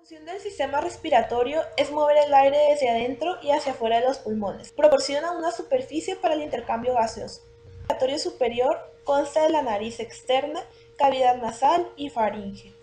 Función del sistema respiratorio es mover el aire desde adentro y hacia afuera de los pulmones. Proporciona una superficie para el intercambio gaseoso. El respiratorio superior consta de la nariz externa, cavidad nasal y faringe.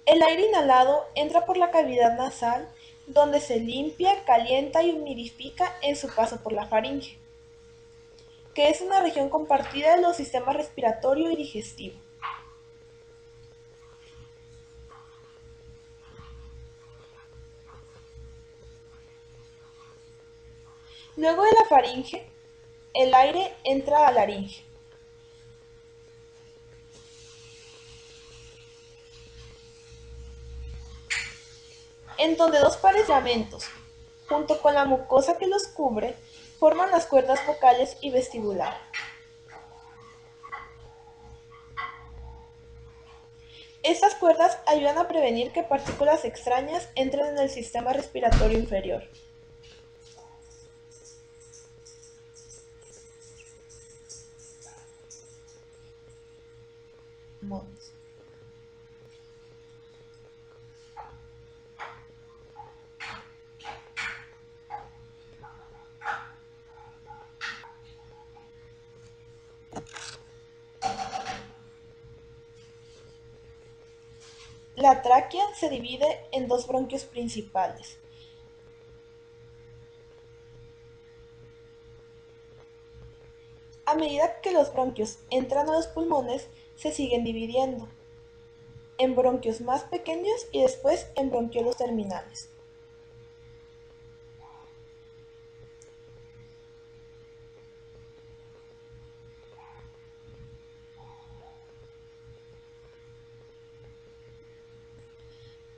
El aire inhalado entra por la cavidad nasal, donde se limpia, calienta y humidifica en su paso por la faringe, que es una región compartida de los sistemas respiratorio y digestivo. Luego de la faringe, el aire entra a la laringe. En donde dos pares de ligamentos, junto con la mucosa que los cubre, forman las cuerdas vocales y vestibular. Estas cuerdas ayudan a prevenir que partículas extrañas entren en el sistema respiratorio inferior. La tráquea se divide en dos bronquios principales. A medida que los bronquios entran a los pulmones, se siguen dividiendo en bronquios más pequeños y después en bronquiolos terminales.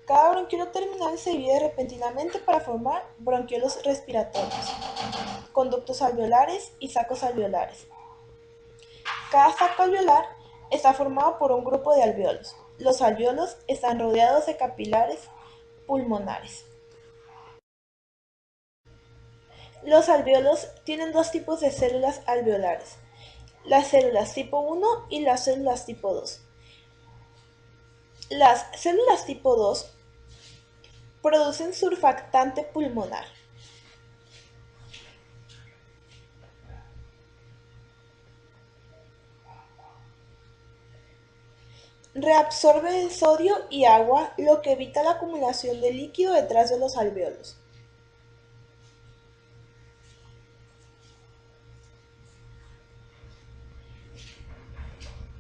Cada bronquiolo terminal se divide repentinamente para formar bronquiolos respiratorios, conductos alveolares y sacos alveolares. Cada saco alveolar está formado por un grupo de alvéolos. Los alvéolos están rodeados de capilares pulmonares. Los alvéolos tienen dos tipos de células alveolares: las células tipo 1 y las células tipo 2. Las células tipo 2 producen surfactante pulmonar. Reabsorbe el sodio y agua, lo que evita la acumulación de líquido detrás de los alvéolos.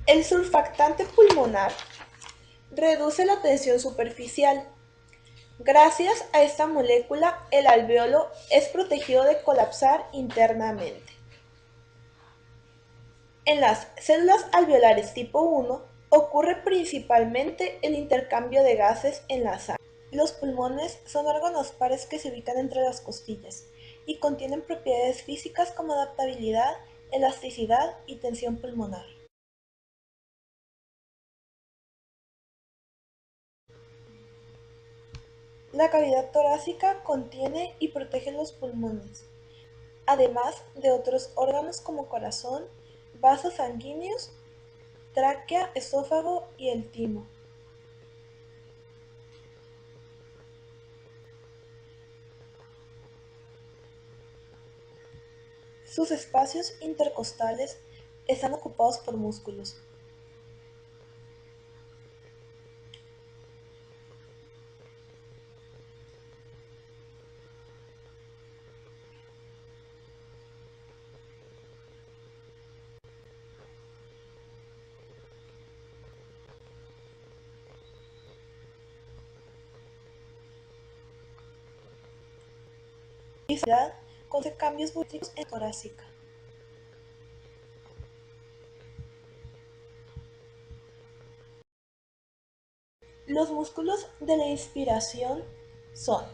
El surfactante pulmonar reduce la tensión superficial. Gracias a esta molécula, el alvéolo es protegido de colapsar internamente. En las células alveolares tipo 1 ocurre principalmente el intercambio de gases en la sangre. Los pulmones son órganos pares que se ubican entre las costillas y contienen propiedades físicas como adaptabilidad, elasticidad y tensión pulmonar. La cavidad torácica contiene y protege los pulmones, además de otros órganos como corazón, vasos sanguíneos, tráquea, esófago y el timo. Sus espacios intercostales están ocupados por músculos. Con cambios volumétricos en torácica. Los músculos de la inspiración son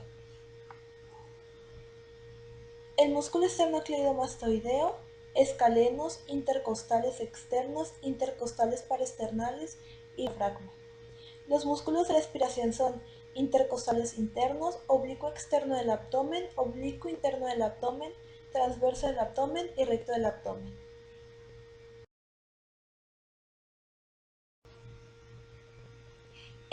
el músculo esternocleidomastoideo, escalenos, intercostales externos, intercostales paraesternales y diafragma. Los músculos de la respiración son intercostales internos, oblicuo externo del abdomen, oblicuo interno del abdomen, transverso del abdomen y recto del abdomen.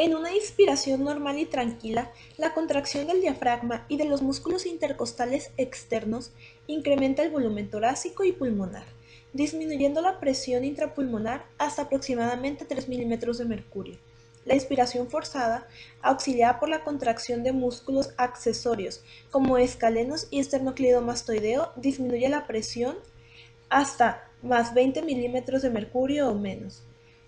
En una inspiración normal y tranquila, la contracción del diafragma y de los músculos intercostales externos incrementa el volumen torácico y pulmonar, disminuyendo la presión intrapulmonar hasta aproximadamente 3 milímetros de mercurio. La inspiración forzada, auxiliada por la contracción de músculos accesorios como escalenos y esternocleidomastoideo, disminuye la presión hasta más 20 milímetros de mercurio o menos.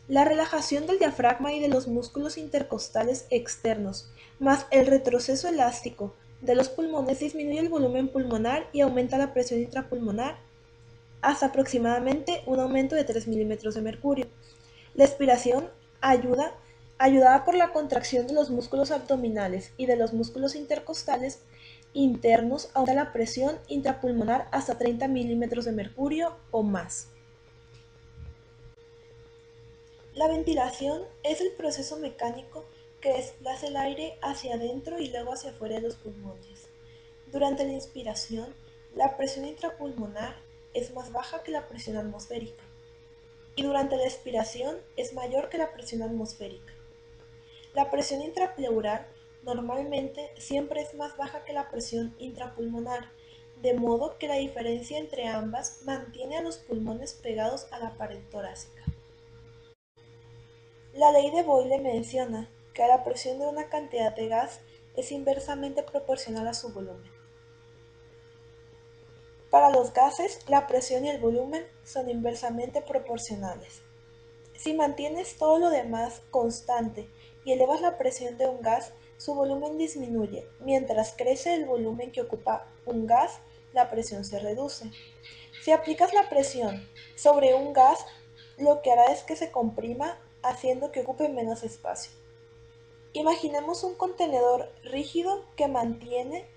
La relajación del diafragma y de los músculos intercostales externos, más el retroceso elástico de los pulmones disminuye el volumen pulmonar y aumenta la presión intrapulmonar hasta aproximadamente un aumento de 3 milímetros de mercurio. La expiración ayudada por la contracción de los músculos abdominales y de los músculos intercostales internos, aumenta la presión intrapulmonar hasta 30 milímetros de mercurio o más. La ventilación es el proceso mecánico que desplaza el aire hacia adentro y luego hacia afuera de los pulmones. Durante la inspiración, la presión intrapulmonar es más baja que la presión atmosférica y durante la expiración es mayor que la presión atmosférica. La presión intrapleural normalmente siempre es más baja que la presión intrapulmonar, de modo que la diferencia entre ambas mantiene a los pulmones pegados a la pared torácica. La ley de Boyle menciona que la presión de una cantidad de gas es inversamente proporcional a su volumen. Para los gases, la presión y el volumen son inversamente proporcionales. Si mantienes todo lo demás constante y elevas la presión de un gas, su volumen disminuye. Mientras crece el volumen que ocupa un gas, la presión se reduce. Si aplicas la presión sobre un gas, lo que hará es que se comprima, haciendo que ocupe menos espacio. Imaginemos un contenedor rígido que mantiene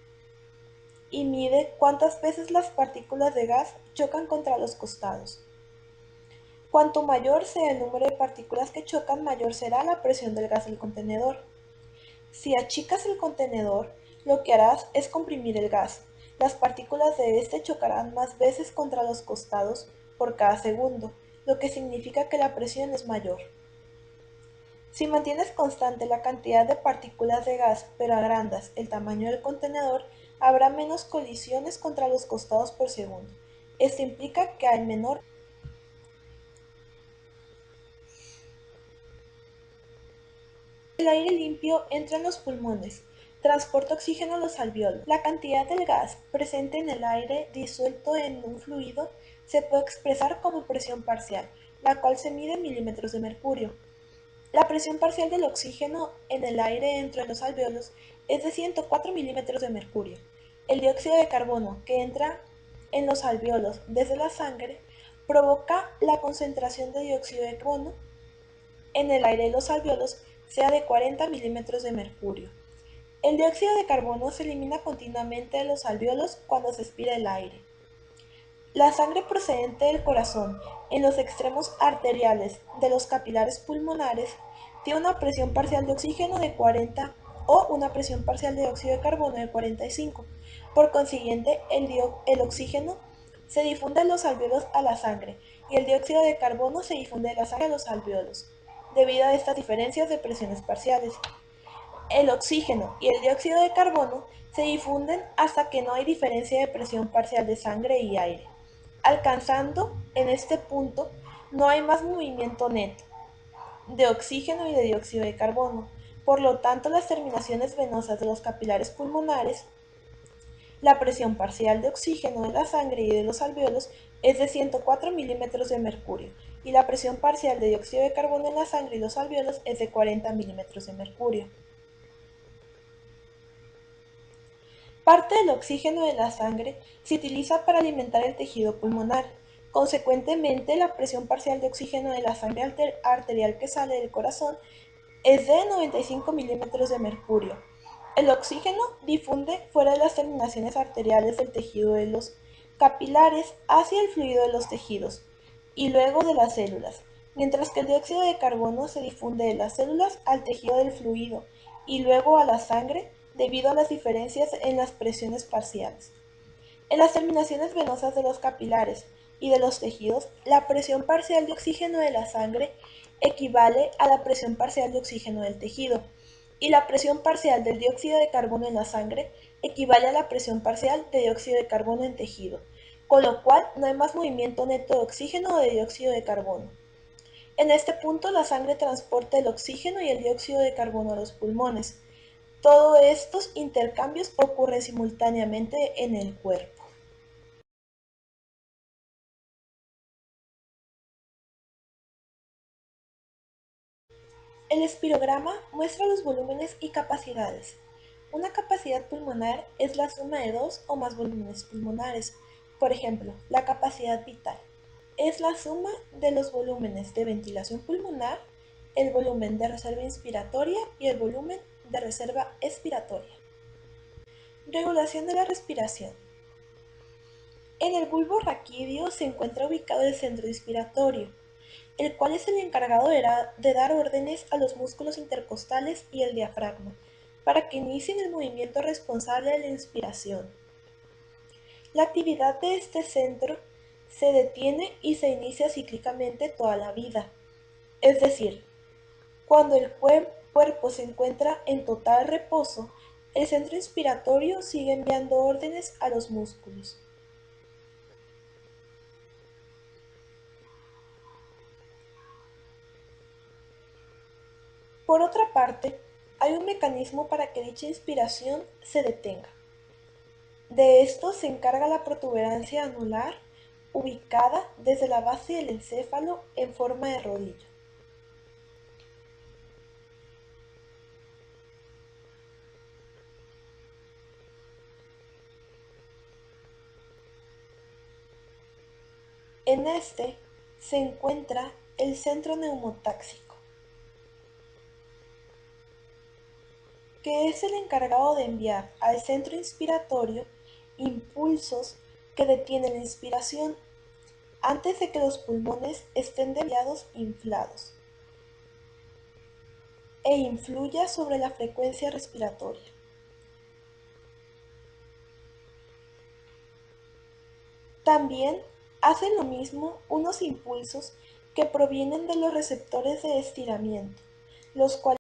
y mide cuántas veces las partículas de gas chocan contra los costados. Cuanto mayor sea el número de partículas que chocan, mayor será la presión del gas del contenedor. Si achicas el contenedor, lo que harás es comprimir el gas. Las partículas de este chocarán más veces contra los costados por cada segundo, lo que significa que la presión es mayor. Si mantienes constante la cantidad de partículas de gas, pero agrandas el tamaño del contenedor, habrá menos colisiones contra los costados por segundo. Esto implica que hay menor. El aire limpio entra en los pulmones, transporta oxígeno a los alvéolos. La cantidad del gas presente en el aire disuelto en un fluido se puede expresar como presión parcial, la cual se mide en milímetros de mercurio. La presión parcial del oxígeno en el aire dentro de los alvéolos es de 104 milímetros de mercurio. El dióxido de carbono que entra en los alvéolos desde la sangre provoca la concentración de dióxido de carbono en el aire de los alvéolos sea de 40 milímetros de mercurio. El dióxido de carbono se elimina continuamente de los alvéolos cuando se expira el aire. La sangre procedente del corazón en los extremos arteriales de los capilares pulmonares tiene una presión parcial de oxígeno de 40 o una presión parcial de dióxido de carbono de 45. Por consiguiente, el oxígeno se difunde de los alvéolos a la sangre y el dióxido de carbono se difunde de la sangre a los alvéolos, debido a estas diferencias de presiones parciales. El oxígeno y el dióxido de carbono se difunden hasta que no hay diferencia de presión parcial de sangre y aire. Alcanzando en este punto, no hay más movimiento neto de oxígeno y de dióxido de carbono. Por lo tanto, las terminaciones venosas de los capilares pulmonares, la presión parcial de oxígeno de la sangre y de los alvéolos es de 104 milímetros de mercurio y la presión parcial de dióxido de carbono en la sangre y los alvéolos es de 40 milímetros de mercurio. Parte del oxígeno de la sangre se utiliza para alimentar el tejido pulmonar. Consecuentemente, la presión parcial de oxígeno de la sangre arterial que sale del corazón es de 95 milímetros de mercurio. El oxígeno difunde fuera de las terminaciones arteriales del tejido de los capilares hacia el fluido de los tejidos y luego de las células, mientras que el dióxido de carbono se difunde de las células al tejido del fluido y luego a la sangre debido a las diferencias en las presiones parciales. En las terminaciones venosas de los capilares y de los tejidos, la presión parcial de oxígeno de la sangre equivale a la presión parcial de oxígeno del tejido, y la presión parcial del dióxido de carbono en la sangre equivale a la presión parcial de dióxido de carbono en tejido, con lo cual no hay más movimiento neto de oxígeno o de dióxido de carbono. En este punto la sangre transporta el oxígeno y el dióxido de carbono a los pulmones. Todos estos intercambios ocurren simultáneamente en el cuerpo. El espirograma muestra los volúmenes y capacidades. Una capacidad pulmonar es la suma de dos o más volúmenes pulmonares. Por ejemplo, la capacidad vital es la suma de los volúmenes de ventilación pulmonar, el volumen de reserva inspiratoria y el volumen de reserva expiratoria. Regulación de la respiración. En el bulbo raquídeo se encuentra ubicado el centro inspiratorio, el cual es el encargado de dar órdenes a los músculos intercostales y el diafragma, para que inicien el movimiento responsable de la inspiración. La actividad de este centro se detiene y se inicia cíclicamente toda la vida, es decir, cuando el cuerpo se encuentra en total reposo, el centro inspiratorio sigue enviando órdenes a los músculos. Por otra parte, hay un mecanismo para que dicha inspiración se detenga. De esto se encarga la protuberancia anular, ubicada desde la base del encéfalo en forma de rodillo. En este se encuentra el centro neumotáxico, que es el encargado de enviar al centro inspiratorio impulsos que detienen la inspiración antes de que los pulmones estén demasiado inflados e influya sobre la frecuencia respiratoria. También hacen lo mismo unos impulsos que provienen de los receptores de estiramiento, los cuales